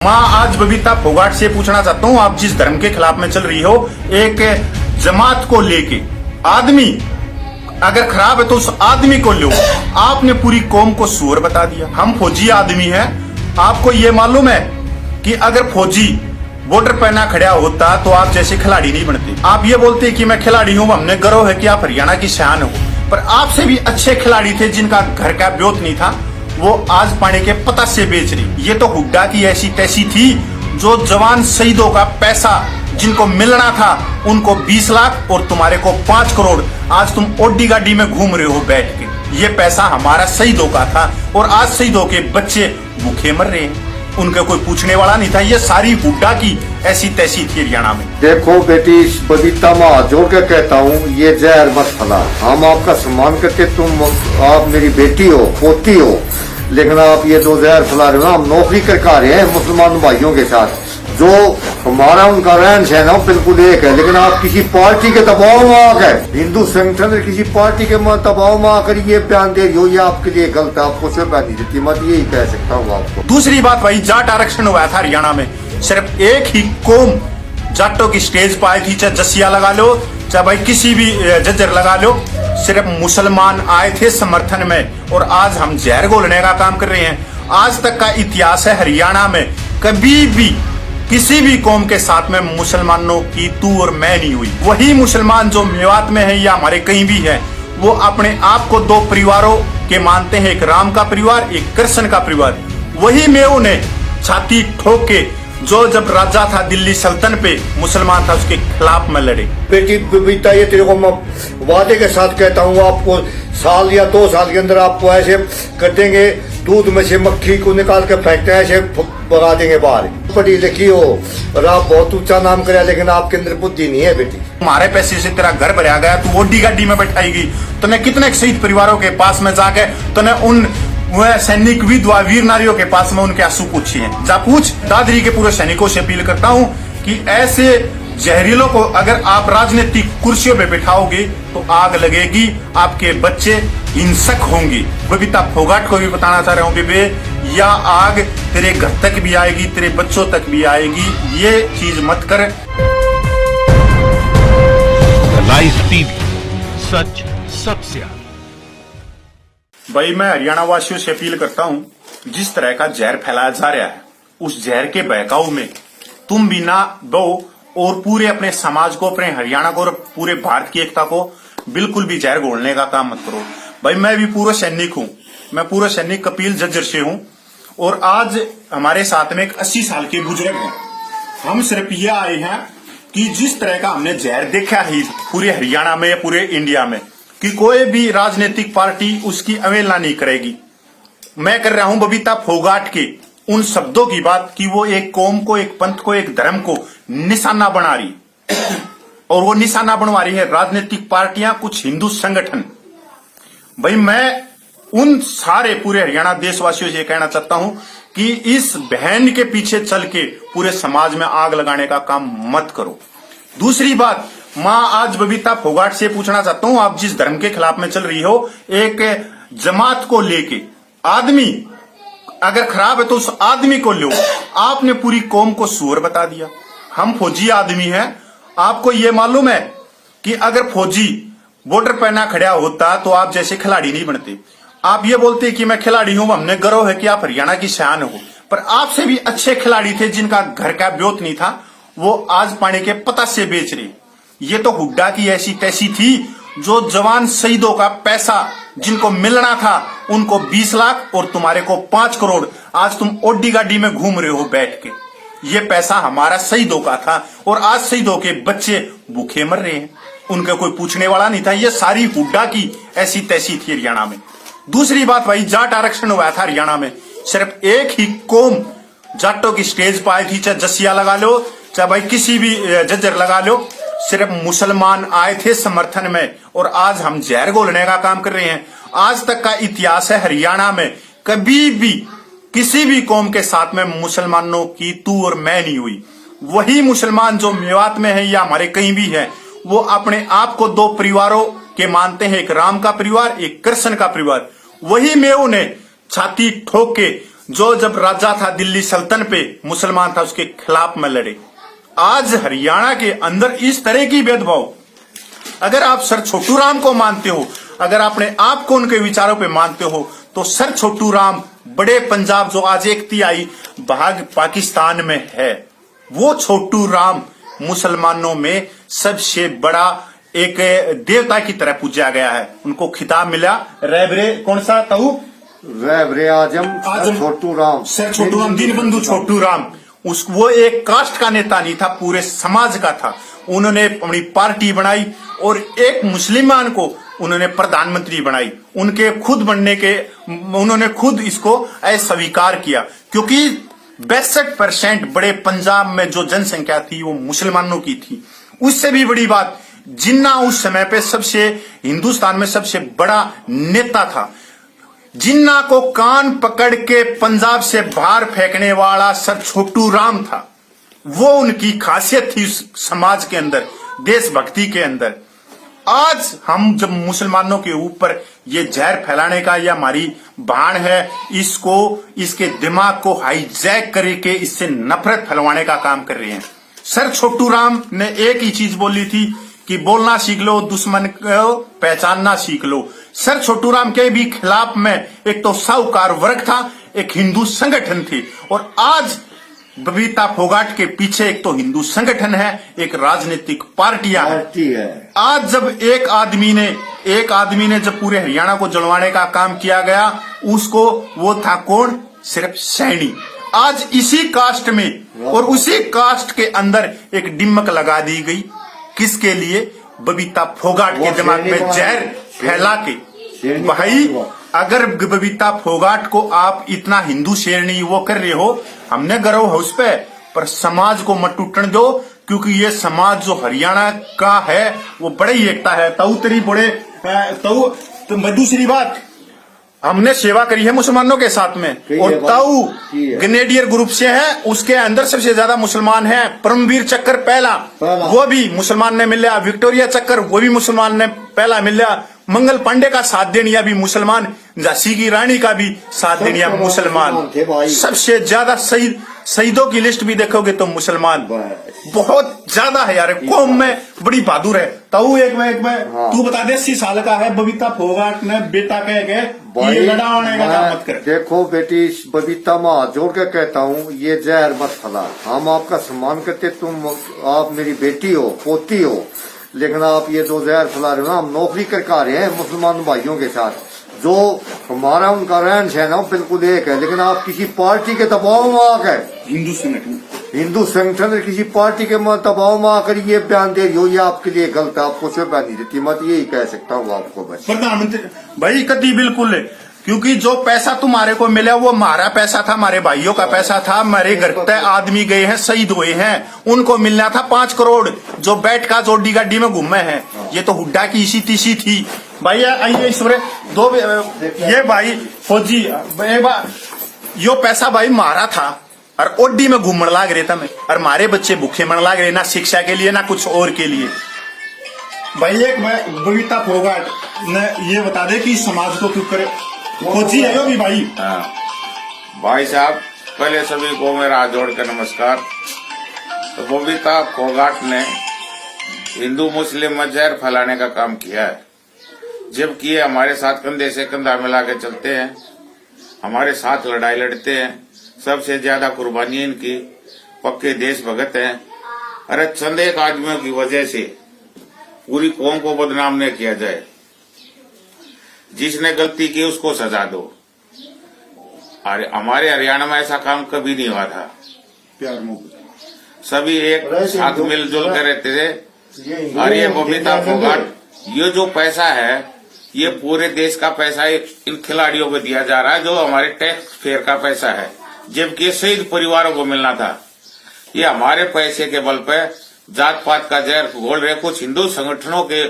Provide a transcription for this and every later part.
माँ आज बबीता फोगाट से पूछना चाहता हूँ, आप जिस धर्म के खिलाफ में चल रही हो, एक जमात को लेके आदमी अगर खराब है तो उस आदमी को लो। आपने पूरी कौम को सूअर बता दिया। हम फौजी आदमी हैं, आपको ये मालूम है कि अगर फौजी बॉर्डर पर ना खड़ा होता तो आप जैसे खिलाड़ी नहीं बनते। आप ये बोलते कि मैं खिलाड़ी हूँ, हमने गर्व है कि आप हरियाणा की शान हो, पर आपसे भी अच्छे खिलाड़ी थे जिनका घर का ब्योत नहीं था, वो आज पानी के पता से बेच रही। ये तो हुड्डा की ऐसी तैसी थी जो जवान शहीदों का पैसा जिनको मिलना था उनको 20 लाख और तुम्हारे को 5 करोड़, आज तुम ओडी गाड़ी में घूम रहे हो बैठ के। ये पैसा हमारा शहीदों का था और आज शहीदों के बच्चे भूखे मर रहे हैं, उनका कोई पूछने वाला नहीं था। ये सारी हुड्डा की ऐसी तैसी थी हरियाणा में। देखो बेटी, बबीता माँ जोड़ के कहता हूँ, ये जहर मत फैला। हम आपका सम्मान करते, आप मेरी बेटी हो, पोती हो, लेकिन आप ये दो जहर फैला रहे हो ना। हम नौकरी करके आ रहे हैं मुसलमान भाइयों के साथ, जो हमारा उनका रहन सहन बिल्कुल एक है, लेकिन आप किसी पार्टी के दबाव में आकर, हिंदू संगठन किसी पार्टी के दबाव में आकर ये बयान दे रही हो, ये आपके लिए गलत है। आपको शोभा नहीं देती, मैं यही कह सकता हूँ आपको। दूसरी बात, भाई जाट आरक्षण हुआ था हरियाणा में, सिर्फ एक ही कौम जाटों की स्टेज पर आई थी, चाहे जसिया लगा लो, चाहे भाई किसी भी जज्जर लगा लो, सिर्फ मुसलमान आए थे समर्थन में, और आज हम जहर घोलने का काम कर रहे हैं। आज तक का इतिहास है हरियाणा में, कभी भी किसी भी कौम के साथ में मुसलमानों की तू और मैं नहीं हुई। वही मुसलमान जो मेवात में है या हमारे कहीं भी है, वो अपने आप को दो परिवारों के मानते हैं, एक राम का परिवार, एक कृष्ण का परिवार। वही मेव ने छाती ठोक के जो जब राजा था दिल्ली सल्तन पे, मुसलमान था, उसके खिलाफ में लड़े। बेटी बबीता, ये तेरे को मैं वादे के साथ कहता हूँ, आपको साल या 2 साल के अंदर आपको ऐसे कर देंगे, दूध में से मक्खी को निकाल के फेंकते हैं, ऐसे भगा देंगे बाहर। पढ़ी लिखी हो और आप बहुत ऊंचा नाम करे, लेकिन आपके अंदर बुद्धि नहीं है बेटी। हमारे पैसे से तेरा घर भरा गया, तू ओडी गाड़ी में बैठाएगी, तूने कितने शहीद परिवारों के पास में जाके तूने उन सैनिक विधवा वीर नारियों के पास में उनके आंसू पूछे हैं, जा पूछ। दादरी के पूरे सैनिकों से अपील करता हूँ कि ऐसे जहरीलों को अगर आप राजनीतिक कुर्सियों पे बिठाओगे तो आग लगेगी, आपके बच्चे हिंसक होंगे। बबीता फोगाट को भी बताना चाह रहा हूँ, बेबे, या आग तेरे घर तक भी आएगी, तेरे बच्चों तक भी आएगी, ये चीज मत कर। लाइव टीवी, सच सबसे आगे। भाई मैं हरियाणा वासियों से अपील करता हूँ, जिस तरह का जहर फैलाया जा रहा है, उस जहर के बहकाव में तुम भी ना दो और पूरे अपने समाज को, अपने हरियाणा को और पूरे भारत की एकता को बिल्कुल भी जहर घोलने का काम मत करो। भाई मैं भी पूरा सैनिक हूँ, मैं पूरा सैनिक कपिल जज्जर से हूँ, और आज हमारे साथ में एक 80 साल के बुजुर्ग हैं। हम सिर्फ ये आए हैं कि जिस तरह का हमने जहर देखा है पूरे हरियाणा में या पूरे इंडिया में, कि कोई भी राजनीतिक पार्टी उसकी अवहेलना नहीं करेगी। मैं कर रहा हूं बबीता फोगाट के उन शब्दों की बात कि वो एक कौम को, एक पंथ को, एक धर्म को निशाना बना रही, और वो निशाना बनवा रही है राजनीतिक पार्टियां, कुछ हिंदू संगठन। भाई मैं उन सारे पूरे हरियाणा देशवासियों से कहना चाहता हूं कि इस बहन के पीछे चल के पूरे समाज में आग लगाने का काम मत करो। दूसरी बात, माँ आज बबीता फोगाट से पूछना चाहता हूँ, आप जिस धर्म के खिलाफ में चल रही हो, एक जमात को लेके आदमी अगर खराब है तो उस आदमी को लो। आपने पूरी कौम को सूअर बता दिया। हम फौजी आदमी हैं, आपको ये मालूम है कि अगर फौजी बॉर्डर पर ना खड़ा होता तो आप जैसे खिलाड़ी नहीं बनते। आप ये बोलते कि मैं खिलाड़ी हूं, हमने गर्व है कि आप हरियाणा की शान हो, पर आपसे भी अच्छे खिलाड़ी थे जिनका घर का ब्योत नहीं था, वो आज पानी के पता से बेच रहे। ये तो हुड्डा की ऐसी तैसी थी जो जवान शहीदों का पैसा जिनको मिलना था उनको 20 लाख और तुम्हारे को 5 करोड़, आज तुम ओडी गाड़ी में घूम रहे हो बैठ के। ये पैसा हमारा शहीदों का था और आज शहीदों के बच्चे भूखे मर रहे हैं, उनका कोई पूछने वाला नहीं था। ये सारी हुड्डा की ऐसी तैसी थी हरियाणा में। दूसरी बात, भाई जाट आरक्षण हुआ था हरियाणा में, सिर्फ एक ही कौम जाटों की स्टेज पर आई थी, चाहे जसिया लगा लो, चाहे भाई किसी भी जज्जर लगा लो, सिर्फ मुसलमान आए थे समर्थन में, और आज हम जहर घोलने का काम कर रहे हैं। आज तक का इतिहास है हरियाणा में, कभी भी किसी भी कौम के साथ में मुसलमानों की तू और मैं नहीं हुई। वही मुसलमान जो मेवात में है या हमारे कहीं भी है, वो अपने आप को दो परिवारों के मानते हैं, एक राम का परिवार, एक कृष्ण का परिवार। वही मेव ने छाती ठोक के जो जब राजा था दिल्ली सल्तन पे मुसलमान था उसके खिलाफ में लड़े। आज हरियाणा के अंदर इस तरह की भेदभाव, अगर आप सर छोटू राम को मानते हो, अगर अपने आप को उनके विचारों पे मानते हो, तो सर छोटू राम बड़े पंजाब जो आज एक तिहाई भाग पाकिस्तान में है, वो छोटू राम मुसलमानों में सबसे बड़ा एक देवता की तरह पूजा गया है। उनको खिताब मिला रहबरे कौन सा ताऊ रहबरे आजम छोटू राम, सर छोटू राम, दीनबंधु छोटू राम। वो एक कास्ट का नेता नहीं था, पूरे समाज का था। उन्होंने अपनी पार्टी बनाई और एक मुसलमान को उन्होंने प्रधानमंत्री बनाई। उनके खुद बनने के उन्होंने खुद इसको अस्वीकार किया, क्योंकि 62% बड़े पंजाब में जो जनसंख्या थी वो मुसलमानों की थी। उससे भी बड़ी बात, जिन्ना उस समय पे सबसे हिंदुस्तान में सबसे बड़ा नेता था, जिन्ना को कान पकड़ के पंजाब से बाहर फेंकने वाला सर छोटू राम था। वो उनकी खासियत थी उस समाज के अंदर, देशभक्ति के अंदर। आज हम जब मुसलमानों के ऊपर ये जहर फैलाने का या हमारी बाण है, इसको इसके दिमाग को हाईजैक करके इससे नफरत फैलवाने का काम कर रहे हैं। सर छोटू राम ने एक ही चीज बोली थी कि बोलना सीख लो, दुश्मन को पहचानना सीख लो। सर छोटू राम के भी खिलाफ में एक तो साहूकार वर्ग था, एक हिंदू संगठन थी, और आज बबीता फोगाट के पीछे एक तो हिंदू संगठन है, एक राजनीतिक पार्टियां है। आज जब एक आदमी ने जब पूरे हरियाणा को जलवाने का काम किया गया, उसको वो था कौन? सिर्फ सैनी। आज इसी कास्ट में और उसी कास्ट के अंदर एक डिमक लगा दी गई, किसके लिए? बबीता फोगाट के दिमाग में जहर फैला के। भाई अगर बबीता फोगाट को आप इतना हिंदू शेरनी वो कर रहे हो, हमने गर्व है उस पर समाज को मत टूटने दो, क्योंकि ये समाज जो हरियाणा का है वो बड़े ही एकता है। ताऊ तेरी बड़े ताऊ तो दूसरी बात, हमने सेवा करी है मुसलमानों के साथ में, और ताऊ ग्रेनेडियर ग्रुप से है, उसके अंदर सबसे ज्यादा मुसलमान है। परमवीर चक्कर पहला वो भी मुसलमान ने मिल लिया, विक्टोरिया चक्कर वो भी मुसलमान ने पहला मिल लिया, मंगल पांडे का साथ देनिया भी मुसलमान, झांसी की रानी का भी साथ देनिया मुसलमान, सबसे ज्यादा शहीदों की लिस्ट भी देखोगे तो मुसलमान बहुत ज्यादा है यार, कौम में बड़ी बहादुर है। ताऊ एक तू बता दे, 80 साल का है बबीता फोगाट ने बेटा कह के ये लड़ाने का काम मत कर। देखो बेटी बबीता, मैं हाथ जोड़ के कहता हूँ ये जहर मत फैला। हम आपका सम्मान करते, तुम आप मेरी बेटी हो, पोती हो, लेकिन आप ये जो जहर फैला रहे हो ना, हम नौकरी करके आ रहे हैं मुसलमान भाइयों के साथ, जो हमारा उनका रहन सहन है बिल्कुल एक है, लेकिन आप किसी पार्टी के दबाव में आकर हिंदू संगठन किसी पार्टी के दबाव में आकर ये बयान दे रही हो, ये आपके लिए गलत है। आपको कोई बयान नहीं देती, मैं यही कह सकता हूँ आपको बस। प्रधानमंत्री भाई कति बिल्कुल है, क्योंकि जो पैसा तुम्हारे को मिला वो हमारा पैसा था, हमारे भाइयों का पैसा था। हमारे घर तक आदमी गए हैं, शहीद हुए हैं, उनको मिलना था 5 करोड़, जो बैठ का जोड़ी गाड़ी में घूमे हैं। ये तो हुड्डा की इसी तीसी थी। भाई आइए ईश्वर दो ये भाई फौजी यो पैसा भाई मारा था और ओडी में घूमने लाग रहे था मैं, और हमारे बच्चे भूखे मरने लाग रहे, ना शिक्षा के लिए ना कुछ और के लिए। भाई एक मैं बबीता फोगाट ने ये बता दे कि समाज को क्यों करे फौजी है भी भाई। भाई साहब पहले सभी को मेरा हाथ जोड़कर नमस्कार। तो बबीता फोगाट ने हिंदू मुस्लिम में जहर फैलाने का काम किया है, जबकि ये हमारे साथ कंधे से कंधा मिला के चलते हैं, हमारे साथ लड़ाई लड़ते हैं, सबसे ज्यादा कुर्बानी इनकी, पक्के देशभगत हैं। अरे चंद एक आदमियों की वजह से पूरी कौम को बदनाम न किया जाए। जिसने गलती की उसको सजा दो। अरे हमारे हरियाणा में ऐसा काम कभी नहीं हुआ था, सभी एक साथ मिलजुल कर रहते थे। और ये बबीता फोगाट, ये जो पैसा है ये पूरे देश का पैसा इन खिलाड़ियों को दिया जा रहा है, जो हमारे टैक्स फेयर का पैसा है, जबकि शहीद परिवारों को मिलना था। ये हमारे पैसे के बल पे जात पात का जहर घोल रहे, कुछ हिंदू संगठनों के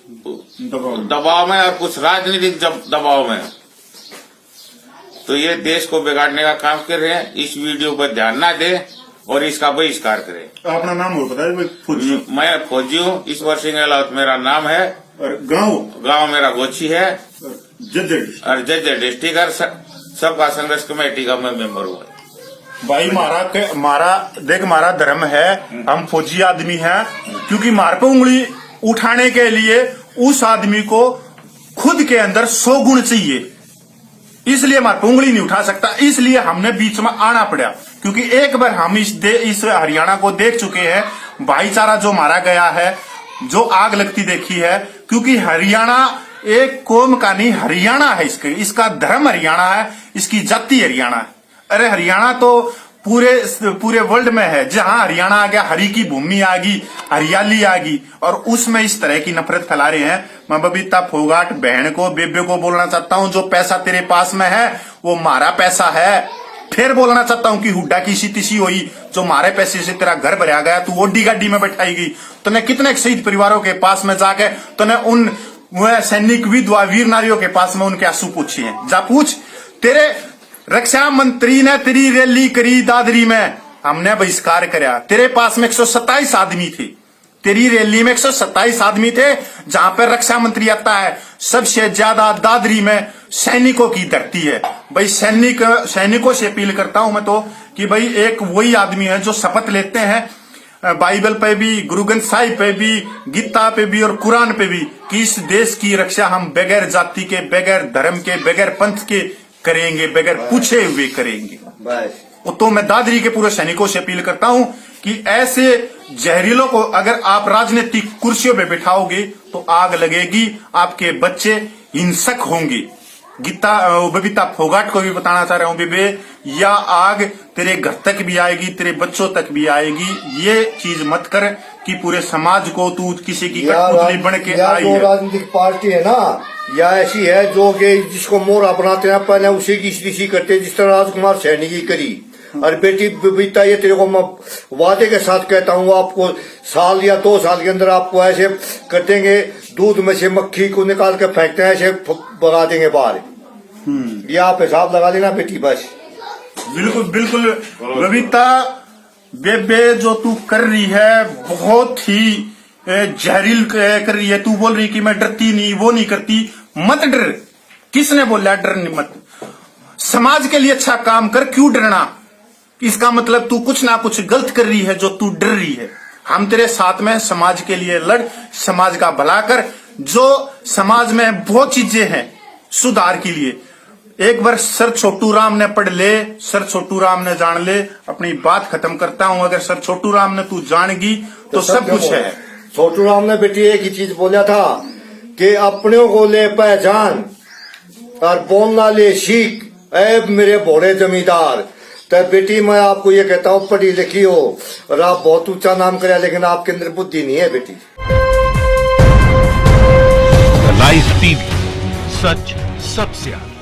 दबाव में और कुछ राजनीतिक दबाव में। तो ये देश को बिगाड़ने का काम कर रहे हैं। इस वीडियो पर ध्यान न दें और इसका बहिष्कार करें। अपना नाम हो पता है? मैं फौजी हूँ, ईश्वर सिंह गहलोत मेरा नाम है, और गांव मेरा गोची है, और जज्जर डिस्ट्रिक्ट। और सबका संघर्ष कमेटी का मैं मेंबर हूँ। भाई मारा धर्म है, हम फौजी आदमी हैं, क्योंकि मार पे उंगली उठाने के लिए उस आदमी को खुद के अंदर 100 गुण चाहिए, इसलिए मार पे उंगली नहीं उठा सकता। इसलिए हमने बीच में आना पड़ा, क्योंकि एक बार हम इस हरियाणा को देख चुके हैं, भाईचारा जो मारा गया है, जो आग लगती देखी है। क्योंकि हरियाणा एक कौम का नहीं, हरियाणा है, इसका धर्म हरियाणा है, इसकी जाति हरियाणा है। अरे हरियाणा तो पूरे वर्ल्ड में है। जहां हरियाणा आ गया, हरी की भूमि आ गई, हरियाली आ गई, और उसमें इस तरह की नफरत फैला रहे हैं। मैं बबीता फोगाट बहन को, बेबे को बोलना चाहता हूं, जो पैसा तेरे पास में है वो मारा पैसा है। फिर बोलना चाहता हूं कि हुड्डा की तिशी हुई, जो मारे पैसे से तेरा घर भरा गया, तू ओडी गाड़ी में बैठाई गई। तूने कितने शहीद परिवारों के पास में जाके तूने उन सैनिक विधवा वीर नारियों के पास में उनके आंसू पूछे हैं? जा पूछ। तेरे रक्षा मंत्री ने तेरी रैली करी दादरी में, हमने बहिष्कार कराया। तेरे पास में 127 आदमी थे, तेरी रैली में 127 आदमी थे, जहां पर रक्षा मंत्री आता है। सबसे ज्यादा दादरी में सैनिकों की धरती है। भाई सैनिकों से अपील करता हूं मैं तो कि भाई एक वही आदमी है जो शपथ लेते हैं बाइबल पे भी, गुरु ग्रंथ साहिब पे भी, गीता पे भी और कुरान पे भी, कि इस देश की रक्षा हम बगैर जाति के, बगैर धर्म के, बगैर पंथ के करेंगे, बगैर पूछे हुए करेंगे। तो मैं दादरी के पूरे सैनिकों से अपील करता हूं कि ऐसे जहरीलों को अगर आप राजनीतिक कुर्सियों पे बिठाओगे तो आग लगेगी, आपके बच्चे हिंसक होंगे। बबीता फोगाट को भी बताना चाह रहा हूं, बेबे, या आग तेरे घर तक भी आएगी, तेरे बच्चों तक भी आएगी। ये चीज मत कर कि पूरे समाज को तू किसी की कठपुतली बन के आई जो है। राजनीतिक पार्टी है ना, या ऐसी है जो कि जिसको मोरा बनाते हैं, पहले उसी की स्थिति करते हैं, जिस तरह राजकुमार सैनी की करी। और बेटी बबीता, ये तेरे को मैं वादे के साथ कहता हूँ, आपको साल या 2 साल के अंदर आपको ऐसे कर देंगे, दूध में से मक्खी को निकाल के फेंकते हैं, ऐसे भगा देंगे बाहर। ये आप हिसाब लगा लेना बेटी, बस। बिल्कुल बिल्कुल बबीता बेबे, जो तू कर रही है बहुत ही जहरील कर रही है। तू बोल रही कि मैं डरती नहीं, वो नहीं करती, मत डर। किसने बोला डर नहीं मत? समाज के लिए अच्छा काम कर, क्यों डरना? इसका मतलब तू कुछ ना कुछ गलत कर रही है जो तू डर रही है। हम तेरे साथ में, समाज के लिए लड़, समाज का भला कर। जो समाज में बहुत चीजें हैं सुधार के लिए, एक बार सर छोटू राम ने पढ़ ले, सर छोटू राम ने जान ले। अपनी बात खत्म करता हूं, अगर सर छोटू राम ने तू जान गई तो सब कुछ है। छोटू राम ने बेटी एक ही चीज बोला था कि अपने को ले पहचान और बोलना ले सीख, ऐ मेरे भोरे जमींदार। तो बेटी मैं आपको ये कहता हूँ, पढ़ी लिखी हो और आप बहुत ऊंचा नाम करे, लेकिन आपके अंदर बुद्धि नहीं है बेटी। लाइव टीवी, सच सबसे आगे।